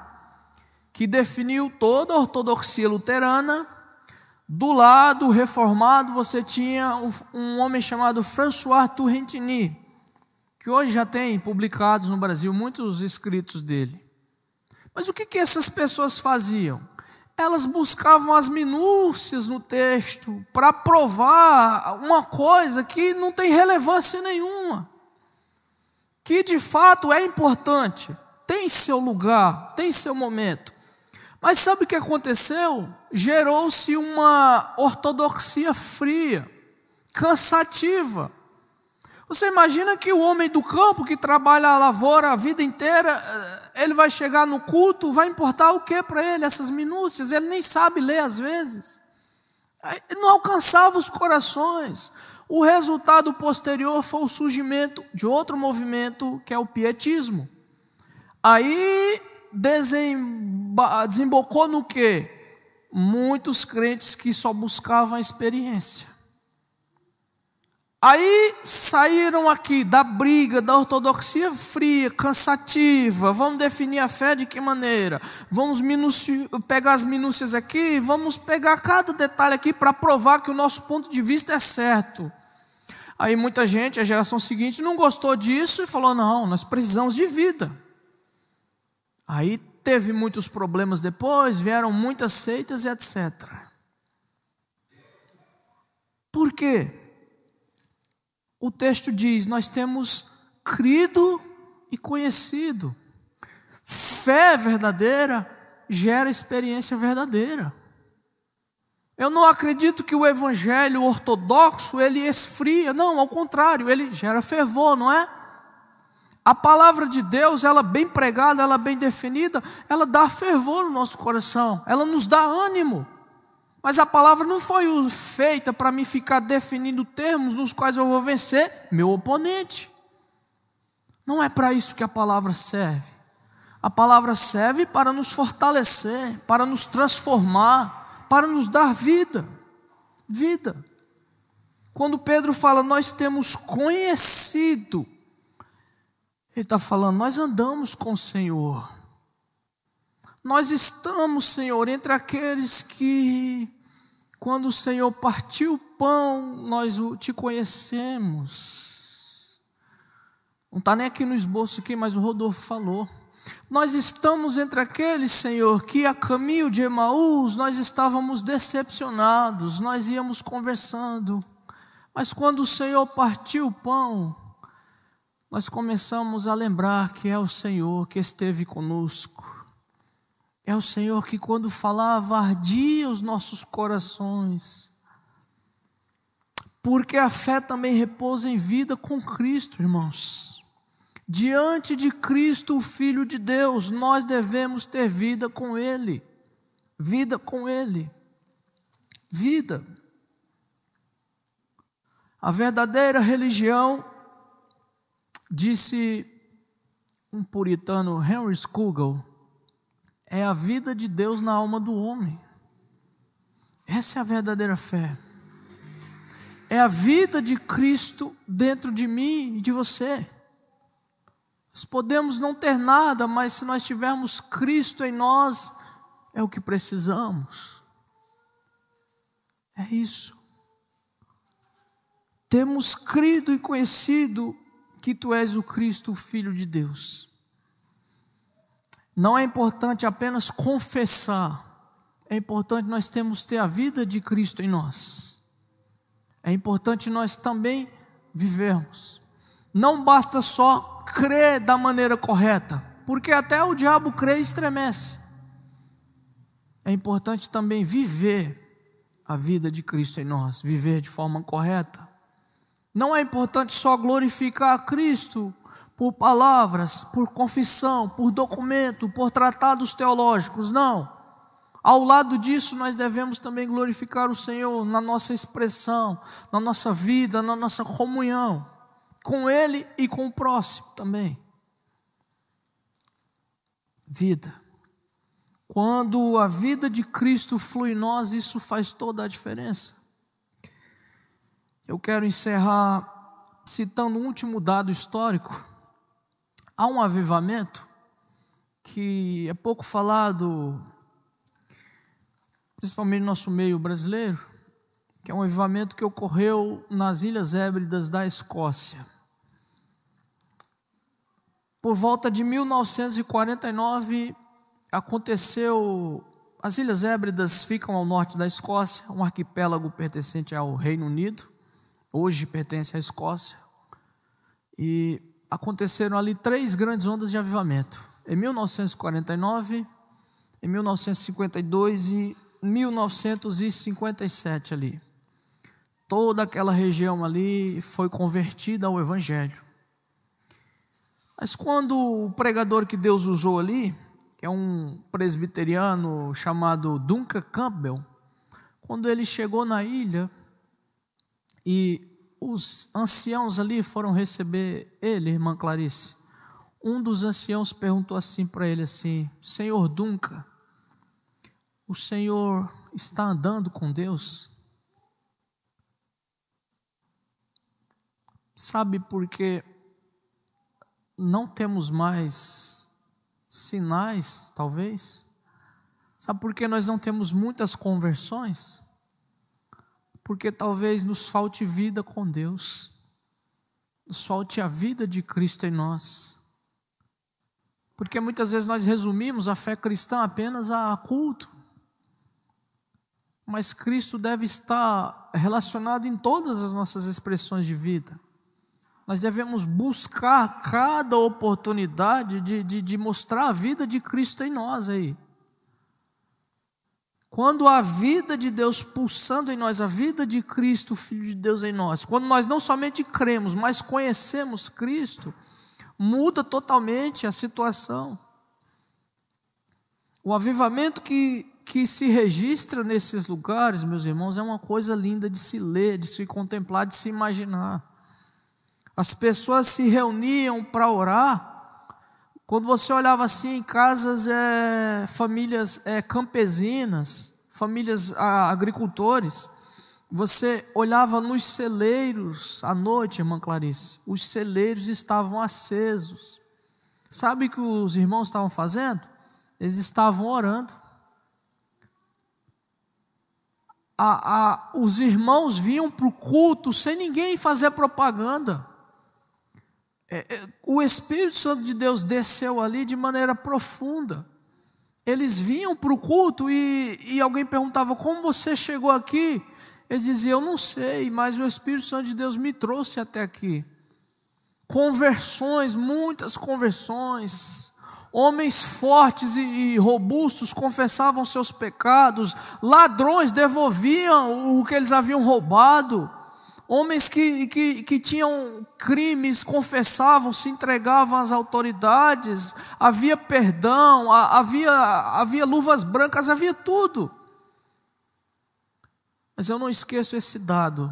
que definiu toda a ortodoxia luterana. Do lado reformado você tinha um homem chamado François Turrentini, que hoje já tem publicados no Brasil muitos escritos dele. Mas o que essas pessoas faziam? Elas buscavam as minúcias no texto para provar uma coisa que não tem relevância nenhuma, que de fato é importante, tem seu lugar, tem seu momento. Mas sabe o que aconteceu? Gerou-se uma ortodoxia fria, cansativa. Você imagina que o homem do campo que trabalha a lavoura a vida inteira, ele vai chegar no culto, vai importar o que para ele? Essas minúcias, ele nem sabe ler às vezes. Não alcançava os corações. O resultado posterior foi o surgimento de outro movimento, que é o pietismo. Aí desembocou no quê? Muitos crentes que só buscavam a experiência. Aí saíram aqui da briga, da ortodoxia fria, cansativa. Vamos definir a fé de que maneira? Vamos pegar as minúcias aqui, vamos pegar cada detalhe aqui para provar que o nosso ponto de vista é certo. Aí muita gente, a geração seguinte, não gostou disso e falou, não, nós precisamos de vida. Aí teve muitos problemas depois, vieram muitas seitas e etc. Por quê? O texto diz, nós temos crido e conhecido. Fé verdadeira gera experiência verdadeira. Eu não acredito que o evangelho ortodoxo, ele esfria. Não, ao contrário, ele gera fervor, não é? A palavra de Deus, ela bem pregada, ela bem definida, ela dá fervor no nosso coração. Ela nos dá ânimo. Mas a palavra não foi feita para mim ficar definindo termos nos quais eu vou vencer meu oponente. Não é para isso que a palavra serve. A palavra serve para nos fortalecer, para nos transformar, para nos dar vida. Vida. Quando Pedro fala, nós temos conhecido, ele está falando, nós andamos com o Senhor. Nós estamos, Senhor, entre aqueles que, quando o Senhor partiu o pão, nós te conhecemos. Não está nem aqui no esboço aqui, mas o Rodolfo falou. Nós estamos entre aqueles, Senhor, que a caminho de Emaús, nós estávamos decepcionados, nós íamos conversando. Mas quando o Senhor partiu o pão, nós começamos a lembrar que é o Senhor que esteve conosco. É o Senhor que quando falava ardia os nossos corações. Porque a fé também repousa em vida com Cristo, irmãos. Diante de Cristo, o Filho de Deus, nós devemos ter vida com Ele. Vida com Ele. Vida. A verdadeira religião, disse um puritano, Henry Scougal, é a vida de Deus na alma do homem. Essa é a verdadeira fé. É a vida de Cristo dentro de mim e de você. Nós podemos não ter nada, mas se nós tivermos Cristo em nós, é o que precisamos. É isso. Temos crido e conhecido que Tu és o Cristo, o Filho de Deus. Não é importante apenas confessar, é importante nós ter a vida de Cristo em nós. É importante nós também vivermos. Não basta só crer da maneira correta, porque até o diabo crê e estremece. É importante também viver a vida de Cristo em nós, viver de forma correta. Não é importante só glorificar a Cristo por palavras, por confissão, por documento, por tratados teológicos, não. Ao lado disso, nós devemos também glorificar o Senhor na nossa expressão, na nossa vida, na nossa comunhão. com ele e com o próximo também. Vida. Quando a vida de Cristo flui em nós, isso faz toda a diferença. Eu quero encerrar citando um último dado histórico. Há um avivamento que é pouco falado, principalmente no nosso meio brasileiro, que é um avivamento que ocorreu nas Ilhas Hébridas da Escócia. Por volta de 1949, aconteceu. As Ilhas Hébridas ficam ao norte da Escócia, um arquipélago pertencente ao Reino Unido, hoje pertence à Escócia, e aconteceram ali 3 grandes ondas de avivamento, em 1949, em 1952 e 1957 ali. Toda aquela região ali foi convertida ao Evangelho. Mas quando o pregador que Deus usou ali, que é um presbiteriano chamado Duncan Campbell, quando ele chegou na ilha e os anciãos ali foram receber ele, irmã Clarice, um dos anciãos perguntou assim para ele assim: Senhor Duncan, o senhor está andando com Deus? Sabe por que não temos mais sinais, talvez? Sabe por que nós não temos muitas conversões? Porque talvez nos falte vida com Deus, nos falte a vida de Cristo em nós. Porque muitas vezes nós resumimos a fé cristã apenas a culto, mas Cristo deve estar relacionado em todas as nossas expressões de vida. Nós devemos buscar cada oportunidade de mostrar a vida de Cristo em nós aí. Quando a vida de Deus pulsando em nós, a vida de Cristo, Filho de Deus em nós, quando nós não somente cremos, mas conhecemos Cristo, muda totalmente a situação. O avivamento que se registra nesses lugares, meus irmãos, é uma coisa linda de se ler, de se contemplar, de se imaginar. As pessoas se reuniam para orar. Quando você olhava assim em casas, famílias campesinas, famílias agricultores, você olhava nos celeiros à noite, irmã Clarice, os celeiros estavam acesos. Sabe o que os irmãos estavam fazendo? Eles estavam orando. Os irmãos vinham para o culto sem ninguém fazer propaganda. O Espírito Santo de Deus desceu ali de maneira profunda. Eles vinham para o culto e alguém perguntava: como você chegou aqui? Eles diziam: eu não sei, mas o Espírito Santo de Deus me trouxe até aqui. Conversões, muitas conversões. Homens fortes e robustos confessavam seus pecados. Ladrões devolviam o que eles haviam roubado. Homens que tinham crimes confessavam, se entregavam às autoridades. Havia perdão, havia luvas brancas, havia tudo. Mas eu não esqueço esse dado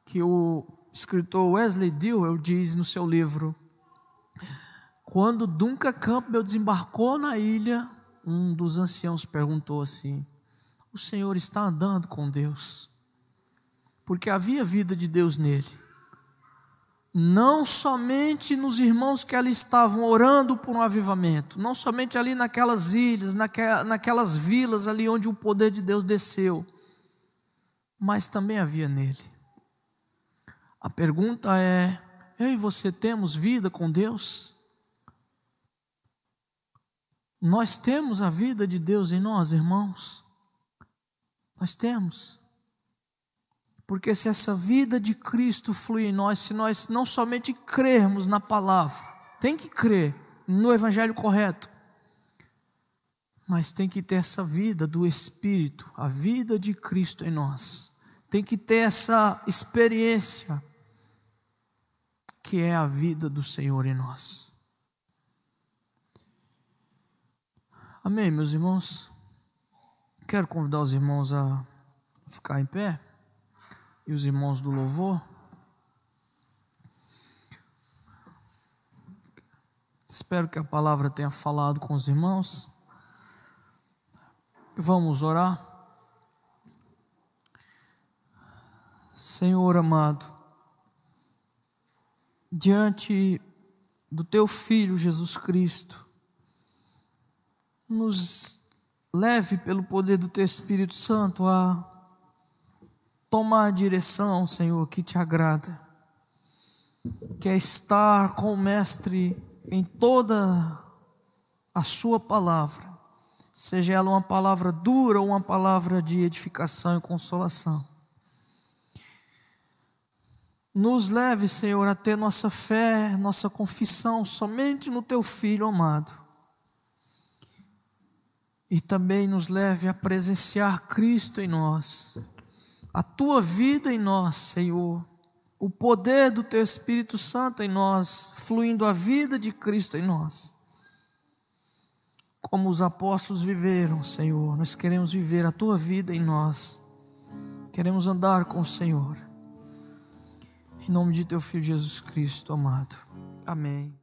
que o escritor Wesley Dewey diz no seu livro. Quando Duncan Campbell desembarcou na ilha, um dos anciãos perguntou assim: o senhor está andando com Deus? Porque havia vida de Deus nele. Não somente nos irmãos que ali estavam orando por um avivamento, não somente ali naquelas ilhas, naquelas vilas ali onde o poder de Deus desceu, mas também havia nele. A pergunta é: eu e você temos vida com Deus? Nós temos a vida de Deus em nós, irmãos? Nós temos. Porque se essa vida de Cristo flui em nós, se nós não somente crermos na palavra, tem que crer no evangelho correto, mas tem que ter essa vida do Espírito, a vida de Cristo em nós. Tem que ter essa experiência que é a vida do Senhor em nós. Amém, meus irmãos? Quero convidar os irmãos a ficar em pé, e os irmãos do louvor. Espero que a palavra tenha falado com os irmãos. Vamos orar. Senhor amado, diante do Teu Filho Jesus Cristo, nos leve pelo poder do Teu Espírito Santo a tomar a direção, Senhor, que Te agrada, que é estar com o Mestre em toda a Sua palavra, seja ela uma palavra dura ou uma palavra de edificação e consolação. Nos leve, Senhor, a ter nossa fé, nossa confissão somente no Teu Filho amado. E também nos leve a presenciar Cristo em nós, a Tua vida em nós, Senhor, o poder do Teu Espírito Santo em nós, fluindo a vida de Cristo em nós. Como os apóstolos viveram, Senhor, nós queremos viver a Tua vida em nós, queremos andar com o Senhor. Em nome de Teu Filho Jesus Cristo amado. Amém.